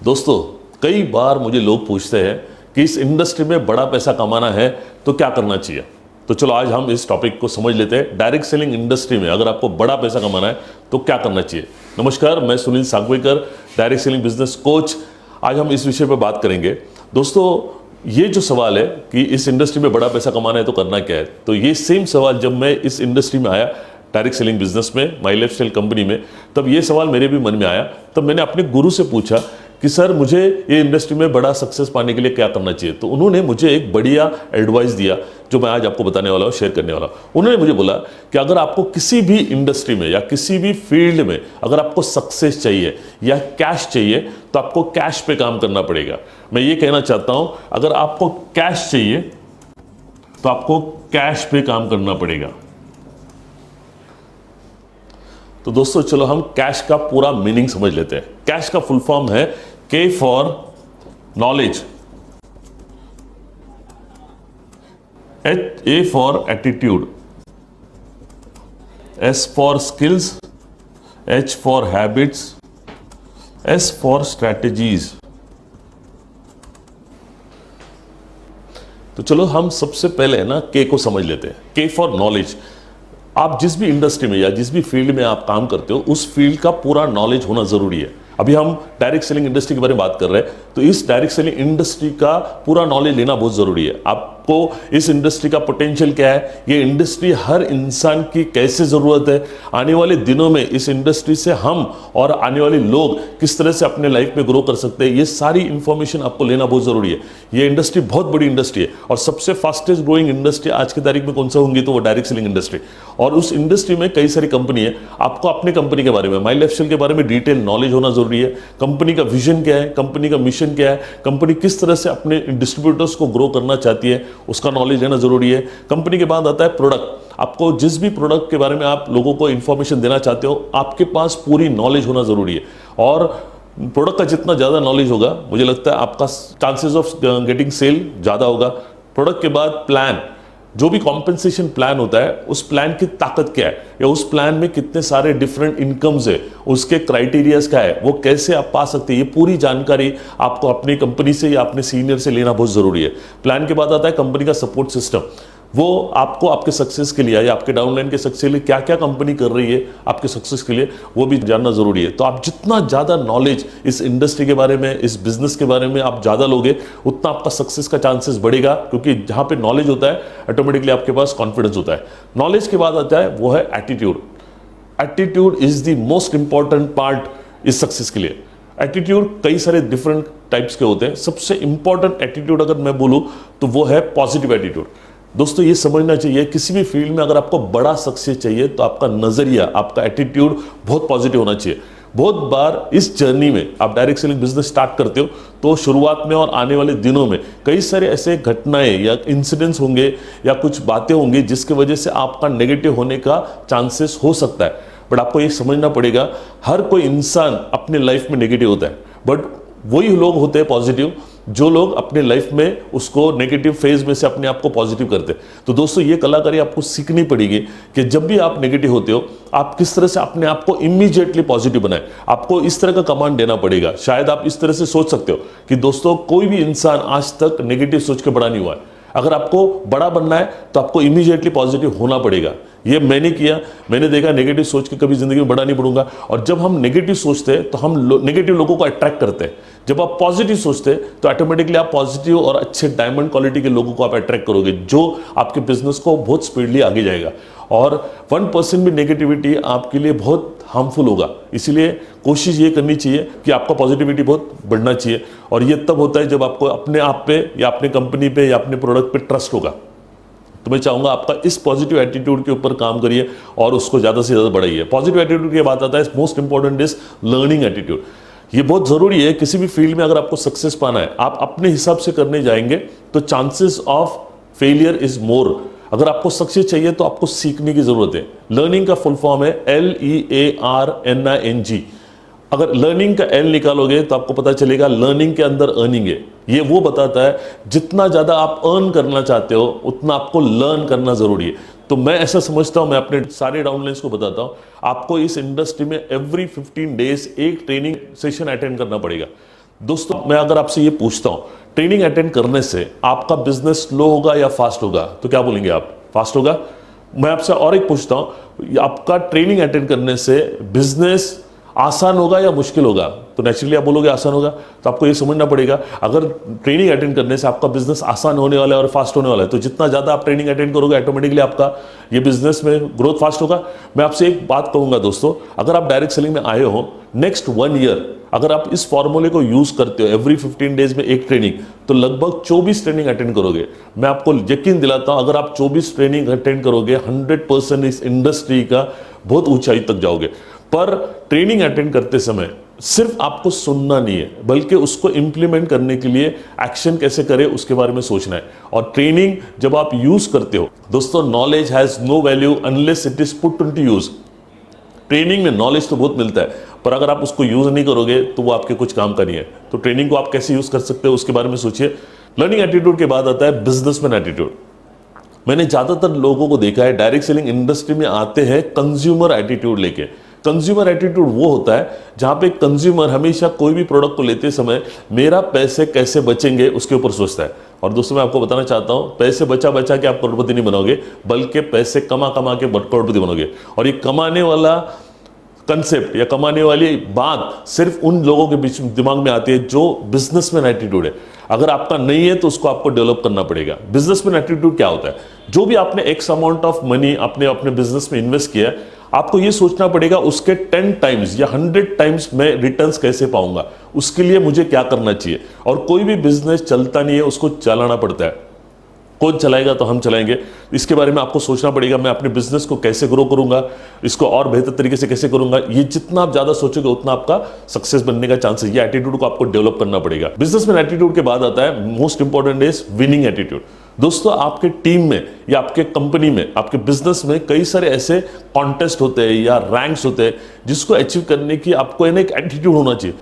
दोस्तों, कई बार मुझे लोग पूछते हैं कि इस इंडस्ट्री में बड़ा पैसा कमाना है तो क्या करना चाहिए। तो चलो आज हम इस टॉपिक को समझ लेते हैं। डायरेक्ट सेलिंग इंडस्ट्री में अगर आपको बड़ा पैसा कमाना है तो क्या करना चाहिए। नमस्कार, मैं Sunil Sangvekar, direct selling business coach. आज हम इस विषय पर बात करेंगे। दोस्तों, ये जो सवाल है कि इस इंडस्ट्री में बड़ा पैसा कमाना है तो करना क्या है, तो ये सेम सवाल जब मैं इस इंडस्ट्री में आया, डायरेक्ट सेलिंग बिजनेस में, माई लाइफस्टाइल कंपनी में, तब ये सवाल मेरे भी मन में आया। तब मैंने अपने गुरु से पूछा कि सर, मुझे ये इंडस्ट्री में बड़ा सक्सेस पाने के लिए क्या करना चाहिए। तो उन्होंने मुझे एक बढ़िया एडवाइस दिया जो मैं आज आपको बताने वाला हूँ, शेयर करने वाला हूँ। उन्होंने मुझे बोला कि अगर आपको किसी भी इंडस्ट्री में या किसी भी फील्ड में अगर आपको सक्सेस चाहिए या कैश चाहिए तो आपको कैश पे काम करना पड़ेगा। मैं ये कहना चाहता हूँ, अगर आपको कैश चाहिए तो आपको कैश पे काम करना पड़ेगा। तो दोस्तों, चलो हम कैश का पूरा मीनिंग समझ लेते हैं। कैश का फुल फॉर्म है के for knowledge, A for attitude, S for skills, H for habits, S for strategies. तो चलो हम सबसे पहले ना के को समझ लेते हैं। के फॉर नॉलेज। आप जिस भी इंडस्ट्री में या जिस भी फील्ड में आप काम करते हो उस फील्ड का पूरा नॉलेज होना जरूरी है। अभी हम डायरेक्ट सेलिंग इंडस्ट्री के बारे में बात कर रहे हैं, तो इस डायरेक्ट सेलिंग इंडस्ट्री का पूरा नॉलेज लेना बहुत जरूरी है। आपको इस इंडस्ट्री का पोटेंशियल क्या है, ये इंडस्ट्री हर इंसान की कैसे जरूरत है, आने वाले दिनों में इस इंडस्ट्री से हम और आने वाले लोग किस तरह से अपने लाइफ में ग्रो कर सकते हैं, ये सारी इंफॉर्मेशन आपको लेना बहुत जरूरी है। ये इंडस्ट्री बहुत बड़ी इंडस्ट्री है और सबसे फास्टेस्ट ग्रोइंग इंडस्ट्री आज की तारीख में कौन सा होंगी, तो वो डायरेक्ट सेलिंग इंडस्ट्री। और उस इंडस्ट्री में कई सारी कंपनी है। आपको अपने कंपनी के बारे में, माई लाइफस्टाइल के बारे में डिटेल नॉलेज होना जरूरी है। कंपनी का विजन क्या है, कंपनी का मिशन क्या है, कंपनी किस तरह से अपने डिस्ट्रीब्यूटर्स को ग्रो करना चाहती है, उसका नॉलेज लेना जरूरी है। कंपनी के बाद आता है प्रोडक्ट। आपको जिस भी प्रोडक्ट के बारे में आप लोगों को इंफॉर्मेशन देना चाहते हो, आपके पास पूरी नॉलेज होना जरूरी है। और प्रोडक्ट का जितना ज्यादा नॉलेज होगा, मुझे लगता है आपका चांसेस ऑफ गेटिंग सेल ज्यादा होगा। प्रोडक्ट के बाद प्लान, जो भी कॉम्पेंसेशन प्लान होता है, उस प्लान की ताकत क्या है, या उस प्लान में कितने सारे डिफरेंट इनकम्स है, उसके क्राइटेरियाज क्या है, वो कैसे आप पा सकते हैं, ये पूरी जानकारी आपको अपनी कंपनी से या अपने सीनियर से लेना बहुत जरूरी है। प्लान के बाद आता है कंपनी का सपोर्ट सिस्टम। वो आपको आपके सक्सेस के लिए या आपके डाउनलाइन के सक्सेस के लिए क्या क्या कंपनी कर रही है आपके सक्सेस के लिए, वो भी जानना जरूरी है। तो आप जितना ज़्यादा नॉलेज इस इंडस्ट्री के बारे में, इस बिजनेस के बारे में आप ज़्यादा लोगे, उतना आपका सक्सेस का चांसेस बढ़ेगा। क्योंकि जहाँ पे नॉलेज होता है, ऑटोमेटिकली आपके पास कॉन्फिडेंस होता है। नॉलेज के बाद आता है वो है attitude. Attitude is the most important part इस सक्सेस के लिए। एटीट्यूड कई सारे डिफरेंट टाइप्स के होते हैं। सबसे इंपॉर्टेंट एटीट्यूड अगर मैं बोलूं तो वो है पॉजिटिव एटीट्यूड। दोस्तों, ये समझना चाहिए, किसी भी फील्ड में अगर आपको बड़ा सक्सेस चाहिए तो आपका नजरिया, आपका एटीट्यूड बहुत पॉजिटिव होना चाहिए। बहुत बार इस जर्नी में आप डायरेक्ट सेलिंग बिजनेस स्टार्ट करते हो तो शुरुआत में और आने वाले दिनों में कई सारे ऐसे घटनाएं या इंसिडेंट्स होंगे या कुछ बातें होंगी जिसकी वजह से आपका नेगेटिव होने का चांसेस हो सकता है। बट आपको ये समझना पड़ेगा, हर कोई इंसान अपने लाइफ में नेगेटिव होता है, बट वही लोग होते हैं पॉजिटिव जो लोग अपने लाइफ में उसको नेगेटिव फेज में से अपने आप को पॉजिटिव करते हैं। तो दोस्तों, ये कलाकारी आपको सीखनी पड़ेगी कि जब भी आप नेगेटिव होते हो, आप किस तरह से अपने आप को इमीडिएटली पॉजिटिव बनाएं। आपको इस तरह का कमांड देना पड़ेगा। शायद आप इस तरह से सोच सकते हो कि दोस्तों, कोई भी इंसान आज तक नेगेटिव सोच के बड़ा नहीं हुआ है। अगर आपको बड़ा बनना है तो आपको इमीडिएटली पॉजिटिव होना पड़ेगा। ये मैंने किया, मैंने देखा नेगेटिव सोच के कभी जिंदगी में बड़ा नहीं बढ़ूंगा। और जब हम नेगेटिव सोचते हैं तो हम नेगेटिव लोगों को अट्रैक्ट करते हैं। जब आप पॉजिटिव सोचते हैं तो ऑटोमेटिकली आप पॉजिटिव और अच्छे डायमंड क्वालिटी के लोगों को आप अट्रैक्ट करोगे, जो आपके बिजनेस को बहुत स्पीडली आगे जाएगा। और 1% भी नेगेटिविटी आपके लिए बहुत हार्मफुल होगा। इसीलिए कोशिश ये करनी चाहिए कि आपका पॉजिटिविटी बहुत बढ़ना चाहिए। और ये तब होता है जब आपको अपने आप पे या अपने कंपनी पे या अपने प्रोडक्ट पे ट्रस्ट होगा। तो मैं चाहूंगा आपका इस पॉजिटिव एटीट्यूड के ऊपर काम करिए और उसको ज़्यादा से ज़्यादा बढ़ाइए। पॉजिटिव एटीट्यूड की बात आता है, most important is learning attitude. ये बहुत ज़रूरी है। किसी भी फील्ड में अगर आपको सक्सेस पाना है, आप अपने हिसाब से करने जाएंगे तो chances of failure is more. अगर आपको सक्सेस चाहिए तो आपको सीखने की जरूरत है। लर्निंग का फुल फॉर्म है LEARNING। अगर लर्निंग का L निकालोगे तो आपको पता चलेगा लर्निंग के अंदर अर्निंग है। ये वो बताता है जितना ज़्यादा आप अर्न करना चाहते हो उतना आपको लर्न करना ज़रूरी है। तो मैं ऐसा समझता हूं, मैं अपने सारे डाउनलाइंस को बताता हूं, आपको इस इंडस्ट्री में एवरी 15 डेज एक ट्रेनिंग सेशन अटेंड करना पड़ेगा। दोस्तों मैं अगर आपसे ये पूछता हूं ट्रेनिंग अटेंड करने से आपका बिजनेस स्लो होगा या फास्ट होगा, तो क्या बोलेंगे आप? फास्ट होगा। मैं आपसे और एक पूछता हूं, आपका ट्रेनिंग अटेंड करने से बिजनेस आसान होगा या मुश्किल होगा? तो नेचुरली आप बोलोगे आसान होगा। तो आपको ये समझना पड़ेगा, अगर ट्रेनिंग अटेंड करने से आपका बिजनेस आसान होने वाला है और फास्ट होने वाला है, तो जितना ज़्यादा आप ट्रेनिंग अटेंड करोगे ऑटोमेटिकली आपका ये बिजनेस में ग्रोथ फास्ट होगा। मैं आपसे एक बात कहूंगा दोस्तों, अगर आप डायरेक्ट सेलिंग में आए हो, नेक्स्ट 1 ईयर अगर आप इस फॉर्मूले को यूज करते हो, एवरी 15 डेज में एक ट्रेनिंग, तो लगभग 24 ट्रेनिंग अटेंड करोगे। मैं आपको यकीन दिलाता हूं, अगर आप 24 ट्रेनिंग अटेंड करोगे 100% इस इंडस्ट्री का बहुत ऊंचाई तक जाओगे। पर ट्रेनिंग अटेंड करते समय सिर्फ आपको सुनना नहीं है, बल्कि उसको इंप्लीमेंट करने के लिए एक्शन कैसे करें उसके बारे में सोचना है। और ट्रेनिंग जब आप यूज करते हो दोस्तों, knowledge has no value unless it is put into use. Training में नॉलेज तो बहुत मिलता है, पर अगर आप उसको यूज नहीं करोगे तो वो आपके कुछ काम का नहीं है। तो ट्रेनिंग को आप कैसे यूज कर सकते हो उसके बारे में सोचिए। लर्निंग एटीट्यूड के बाद आता है बिजनेसमैन एटीट्यूड। मैंने ज्यादातर लोगों को देखा है डायरेक्ट सेलिंग इंडस्ट्री में आते हैं कंज्यूमर एटीट्यूड लेके। कंज्यूमर एटीट्यूड वो होता है जहां पे कंज्यूमर हमेशा कोई भी प्रोडक्ट को लेते समय मेरा पैसे कैसे बचेंगे उसके ऊपर सोचता है। और दोस्तों मैं आपको बताना चाहता हूं, पैसे बचा बचा के आप करोड़पति नहीं बनोगे, बल्कि पैसे कमा कमा के करोड़पति बनोगे। और ये कमाने वाला कंसेप्ट या कमाने वाली बात सिर्फ उन लोगों के बीच दिमाग में आती है जो बिजनेसमैन एटीट्यूड है। अगर आपका नहीं है तो उसको आपको डेवलप करना पड़ेगा। बिजनेसमैन एटीट्यूड क्या होता है? जो भी आपने एक्स अमाउंट ऑफ मनी आपने अपने बिजनेस में इन्वेस्ट किया है, आपको यह सोचना पड़ेगा उसके 10 टाइम्स या 100 टाइम्स मैं रिटर्न्स कैसे पाऊंगा, उसके लिए मुझे क्या करना चाहिए। और कोई भी बिजनेस चलता नहीं है, उसको चलाना पड़ता है। कौन चलाएगा? तो हम चलाएंगे। इसके बारे में आपको सोचना पड़ेगा, मैं अपने बिजनेस को कैसे ग्रो करूंगा, इसको और बेहतर तरीके से कैसे करूंगा। ये जितना आप ज्यादा सोचोगे उतना आपका सक्सेस बनने का चांस है। ये एटीट्यूड को आपको डेवलप करना पड़ेगा। बिजनेसमैन एटीट्यूड के बाद आता है most important is winning attitude. दोस्तों आपके टीम में या आपके कंपनी में, आपके बिजनेस में कई सारे ऐसे कॉन्टेस्ट होते हैं या रैंक्स होते हैं जिसको अचीव करने की आपको एक एटीट्यूड होना चाहिए।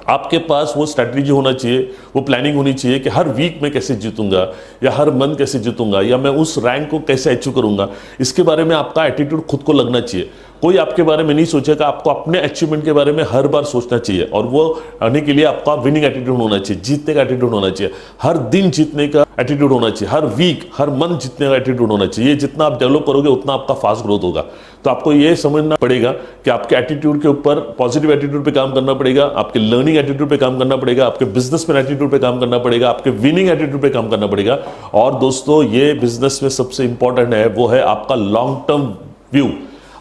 आपके पास वो स्ट्रैटेजी होना चाहिए, वो प्लानिंग होनी चाहिए कि हर वीक में कैसे जीतूंगा या हर मंथ कैसे जीतूंगा या मैं उस रैंक को कैसे अचीव करूंगा। इसके बारे में आपका एटीट्यूड खुद को लगना चाहिए। कोई आपके बारे में नहीं सोचेगा, आपको अपने अचीवमेंट के बारे में हर बार सोचना चाहिए। और वो आने के लिए आपका विनिंग एटीट्यूड होना चाहिए, जीतने का एटीट्यूड होना चाहिए, हर दिन जीतने का एटीट्यूड होना चाहिए, हर वीक हर मंथ जीतने का एटीट्यूड होना चाहिए। ये जितना आप डेवलप करोगे उतना आपका फास्ट ग्रोथ होगा। तो आपको ये समझना पड़ेगा कि आपके एटीट्यूड के ऊपर, पॉजिटिव एटीट्यूड पे काम करना पड़ेगा, आपके लर्निंग एटीट्यूड पे काम करना पड़ेगा, आपके बिजनेसमैन एटीट्यूड पे काम करना पड़ेगा, आपके विनिंग एटीट्यूड पे काम करना पड़ेगा। और दोस्तों ये बिजनेस में सबसे इंपॉर्टेंट है, वो है आपका लॉन्ग टर्म व्यू।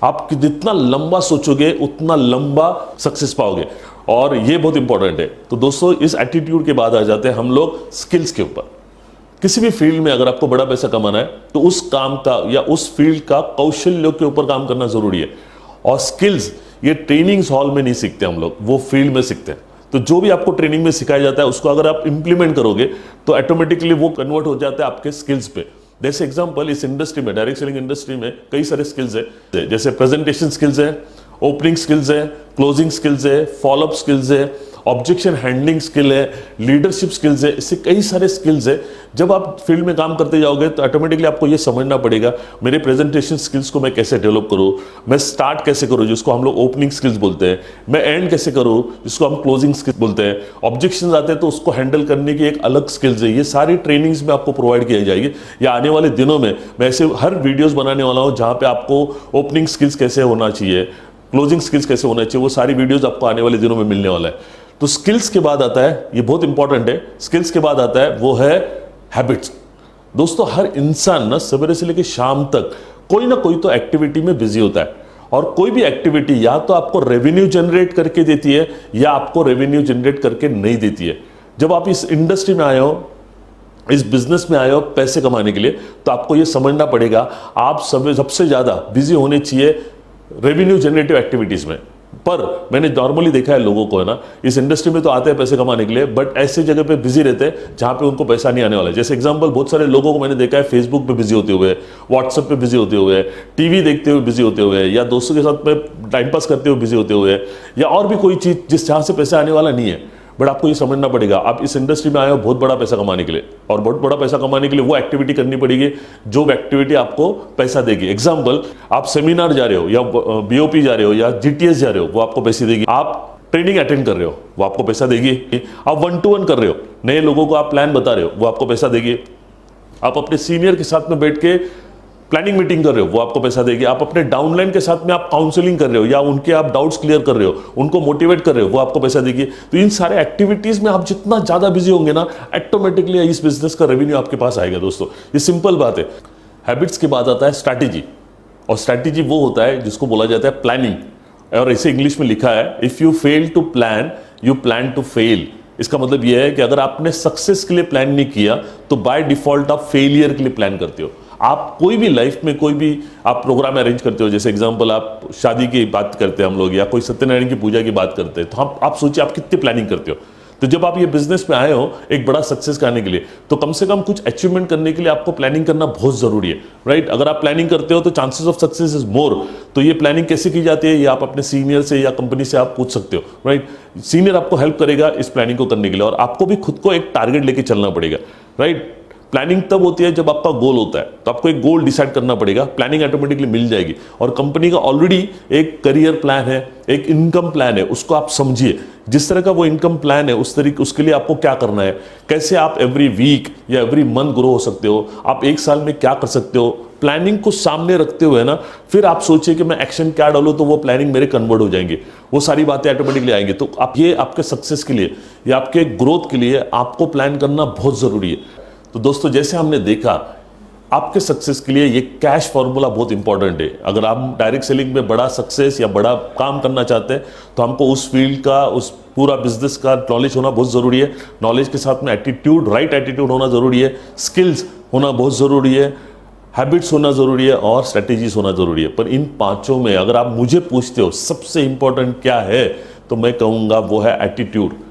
आप जितना लंबा सोचोगे उतना लंबा सक्सेस पाओगे, और ये बहुत इंपॉर्टेंट है। तो दोस्तों इस एटीट्यूड के बाद आ जाते हैं हम लोग स्किल्स के ऊपर। किसी भी फील्ड में अगर आपको बड़ा पैसा कमाना है तो उस काम का या उस फील्ड का कौशल्यों के ऊपर काम करना जरूरी है। और स्किल्स ये ट्रेनिंग्स हॉल में नहीं सीखते हम लोग, वो फील्ड में सीखते हैं। तो जो भी आपको ट्रेनिंग में सिखाया जाता है उसको अगर आप इंप्लीमेंट करोगे तो ऑटोमेटिकली वो कन्वर्ट हो जाता है आपके स्किल्स पे। जैसे एग्जांपल, इस इंडस्ट्री में, डायरेक्ट सेलिंग इंडस्ट्री में कई सारे स्किल्स है, जैसे प्रेजेंटेशन स्किल्स है, ओपनिंग स्किल्स है, क्लोजिंग स्किल्स है, फॉलोअप स्किल्स है, ऑब्जेक्शन हैंडलिंग स्किल है, लीडरशिप स्किल्स है। इससे कई सारे स्किल्स है। जब आप फील्ड में काम करते जाओगे तो ऑटोमेटिकली आपको ये समझना पड़ेगा मेरे प्रेजेंटेशन स्किल्स को मैं कैसे डेवलप करूं, मैं स्टार्ट कैसे करूं जिसको हम लोग ओपनिंग स्किल्स बोलते हैं, मैं एंड कैसे करूं जिसको हम क्लोजिंग स्किल्स बोलते हैं, ऑब्जेक्शन आते हैं तो उसको हैंडल करने की एक अलग स्किल्स है। ये सारी ट्रेनिंग्स में आपको प्रोवाइड किया जाएगी। या आने वाले दिनों में मैं ऐसे हर वीडियोस बनाने वाला हूं जहां पे आपको ओपनिंग स्किल्स कैसे होना चाहिए, क्लोजिंग स्किल्स कैसे होना चाहिए, वो सारी वीडियोस आपको आने वाले दिनों में मिलने वाला है। तो स्किल्स के बाद आता है, ये बहुत इंपॉर्टेंट है, स्किल्स के बाद आता है वो है हैबिट्स। दोस्तों हर इंसान ना सवेरे से लेकर शाम तक कोई ना कोई तो एक्टिविटी में बिजी होता है। और कोई भी एक्टिविटी या तो आपको रेवेन्यू जनरेट करके देती है या आपको रेवेन्यू जनरेट करके नहीं देती है। जब आप इस इंडस्ट्री में आए हो, इस बिजनेस में आए हो पैसे कमाने के लिए, तो आपको यह समझना पड़ेगा आप सबसे ज्यादा बिजी होने चाहिए रेवेन्यू जनरेटिव एक्टिविटीज में। पर मैंने नॉर्मली देखा है लोगों को, है ना, इस इंडस्ट्री में तो आते हैं पैसे कमाने के लिए, बट ऐसे जगह पे बिजी रहते हैं जहां पे उनको पैसा नहीं आने वाला है। जैसे एग्जांपल, बहुत सारे लोगों को मैंने देखा है फेसबुक पे बिजी होते हुए, व्हाट्सएप पे बिजी होते हुए, टीवी देखते हुए बिजी होते हुए, या दोस्तों के साथ में टाइम पास करते हुए बिजी होते हुए, या और भी कोई चीज जिस जहां से पैसा आने वाला नहीं है। बट आपको ये समझना पड़ेगा आप इस इंडस्ट्री में आए हो बहुत बड़ा पैसा कमाने के लिए, और बहुत बड़ा पैसा कमाने के लिए वो एक्टिविटी करनी पड़ेगी जो एक्टिविटी आपको पैसा देगी। एग्जांपल, आप सेमिनार जा रहे हो या बीओपी जा रहे हो या जीटीएस जा रहे हो, वो आपको पैसे देगी। आप ट्रेनिंग अटेंड कर रहे हो, वो आपको पैसा देगी। आप 1-to-1 कर रहे हो, नए लोगों को आप प्लान बता रहे हो, वो आपको पैसा देगी। आप अपने सीनियर के साथ में बैठ के प्लानिंग मीटिंग कर रहे हो, वो आपको पैसा देगी। आप अपने डाउनलाइन के साथ में आप काउंसलिंग कर रहे हो या उनके आप डाउट्स क्लियर कर रहे हो, उनको मोटिवेट कर रहे हो, वो आपको पैसा देगी। तो इन सारे एक्टिविटीज में आप जितना ज्यादा बिजी होंगे ना, ऑटोमेटिकली इस बिजनेस का रेवेन्यू आपके पास आएगा। दोस्तों ये सिंपल बात है। हैबिट्स के बाद आता है स्ट्रैटेजी, और स्ट्रैटेजी वो होता है जिसको बोला जाता है प्लानिंग, और इसे इंग्लिश में लिखा है if you fail to plan you plan to fail. इसका मतलब यह है कि अगर आपने सक्सेस के लिए प्लान नहीं किया तो बाय डिफॉल्ट आप फेलियर के लिए प्लान करते हो। आप कोई भी लाइफ में कोई भी आप प्रोग्राम अरेंज करते हो, जैसे एग्जांपल आप शादी की बात करते हैं हम लोग, या कोई सत्यनारायण की पूजा की बात करते हैं, तो आप सोचिए आप कितनी प्लानिंग करते हो। तो जब आप ये बिजनेस में आए हो एक बड़ा सक्सेस करने के लिए, तो कम से कम कुछ अचीवमेंट करने के लिए आपको प्लानिंग करना बहुत जरूरी है, राइट। अगर आप प्लानिंग करते हो तो chances of success is more. तो ये प्लानिंग कैसे की जाती है, ये आप अपने सीनियर से या कंपनी से आप पूछ सकते हो, राइट। सीनियर आपको हेल्प करेगा इस प्लानिंग को करने के लिए, और आपको भी खुद को एक टारगेट लेके चलना पड़ेगा, राइट। प्लानिंग तब होती है जब आपका गोल होता है, तो आपको एक गोल डिसाइड करना पड़ेगा, प्लानिंग ऑटोमेटिकली मिल जाएगी। और कंपनी का ऑलरेडी एक करियर प्लान है, एक इनकम प्लान है, उसको आप समझिए। जिस तरह का वो इनकम प्लान है उस तरीके उसके लिए आपको क्या करना है, कैसे आप एवरी वीक या एवरी मंथ ग्रो हो सकते हो, आप एक साल में क्या कर सकते हो। प्लानिंग को सामने रखते हुए ना फिर आप सोचिए कि मैं एक्शन क्या डालूं तो वो प्लानिंग मेरे कन्वर्ट हो जाएंगे, वो सारी बातें ऑटोमेटिकली आएंगी। तो आप ये आपके सक्सेस के लिए या आपके ग्रोथ के लिए आपको प्लान करना बहुत जरूरी है। तो दोस्तों जैसे हमने देखा, आपके सक्सेस के लिए ये कैश फॉर्मूला बहुत इंपॉर्टेंट है। अगर आप डायरेक्ट सेलिंग में बड़ा सक्सेस या बड़ा काम करना चाहते हैं तो हमको उस फील्ड का, उस पूरा बिजनेस का नॉलेज होना बहुत ज़रूरी है। नॉलेज के साथ में एटीट्यूड, राइट एटीट्यूड होना ज़रूरी है, स्किल्स होना बहुत ज़रूरी है, हैबिट्स होना ज़रूरी है, और स्ट्रेटेजीज होना ज़रूरी है। पर इन पांचों में अगर आप मुझे पूछते हो सबसे इंपॉर्टेंट क्या है, तो मैं कहूँगा वो है एटीट्यूड।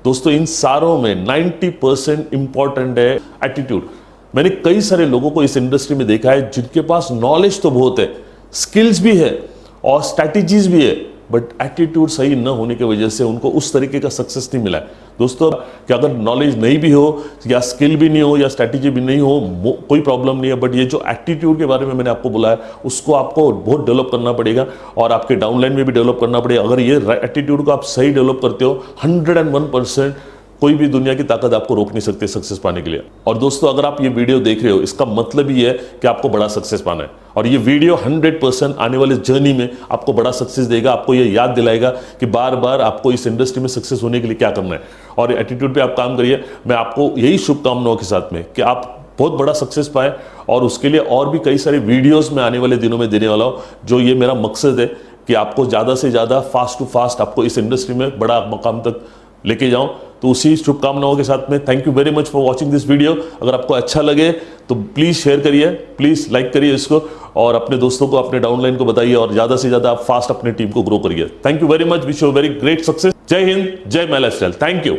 दोस्तों इन सारों में 90% इंपॉर्टेंट है एटीट्यूड। मैंने कई सारे लोगों को इस इंडस्ट्री में देखा है जिनके पास नॉलेज तो बहुत है, स्किल्स भी है और स्ट्रैटेजीज भी है, बट एटीट्यूड सही न होने की वजह से उनको उस तरीके का सक्सेस नहीं मिला है। दोस्तों कि अगर नॉलेज नहीं भी हो या स्किल भी नहीं हो या स्ट्रैटेजी भी नहीं हो, कोई प्रॉब्लम नहीं है, बट ये जो एटीट्यूड के बारे में मैंने आपको बोला है उसको आपको बहुत डेवलप करना पड़ेगा, और आपके डाउनलाइन में भी डेवलप करना पड़ेगा। अगर ये एटीट्यूड को आप सही डेवलप करते हो, 101% कोई भी दुनिया की ताकत आपको रोक नहीं सकती सक्सेस पाने के लिए। और दोस्तों अगर आप ये वीडियो देख रहे हो, इसका मतलब ही है कि आपको बड़ा सक्सेस पाना है, और ये वीडियो 100% आने वाले जर्नी में आपको बड़ा सक्सेस देगा। आपको ये याद दिलाएगा कि बार बार आपको इस इंडस्ट्री में सक्सेस होने के लिए क्या करना है, और एटीट्यूड पे आप काम करिए। मैं आपको यही शुभकामनाओं के साथ में कि आप बहुत बड़ा सक्सेस पाए, और उसके लिए और भी कई सारे वीडियोस में आने वाले दिनों में देने वाला हूँ। जो ये मेरा मकसद है कि आपको ज़्यादा से ज़्यादा फास्ट टू फास्ट आपको इस इंडस्ट्री में बड़ा मकाम तक लेके जाऊं। तो उसी शुभकामनाओं के साथ में thank you very much for watching this video. अगर आपको अच्छा लगे तो प्लीज़ शेयर करिए, प्लीज़ लाइक करिए इसको, और अपने दोस्तों को, अपने डाउनलाइन को बताइए, और ज़्यादा से ज़्यादा आप फास्ट अपनी टीम को ग्रो करिए। Thank you very much, wish you very great success. जय हिंद, जय माय लाइफस्टाइल। Thank you.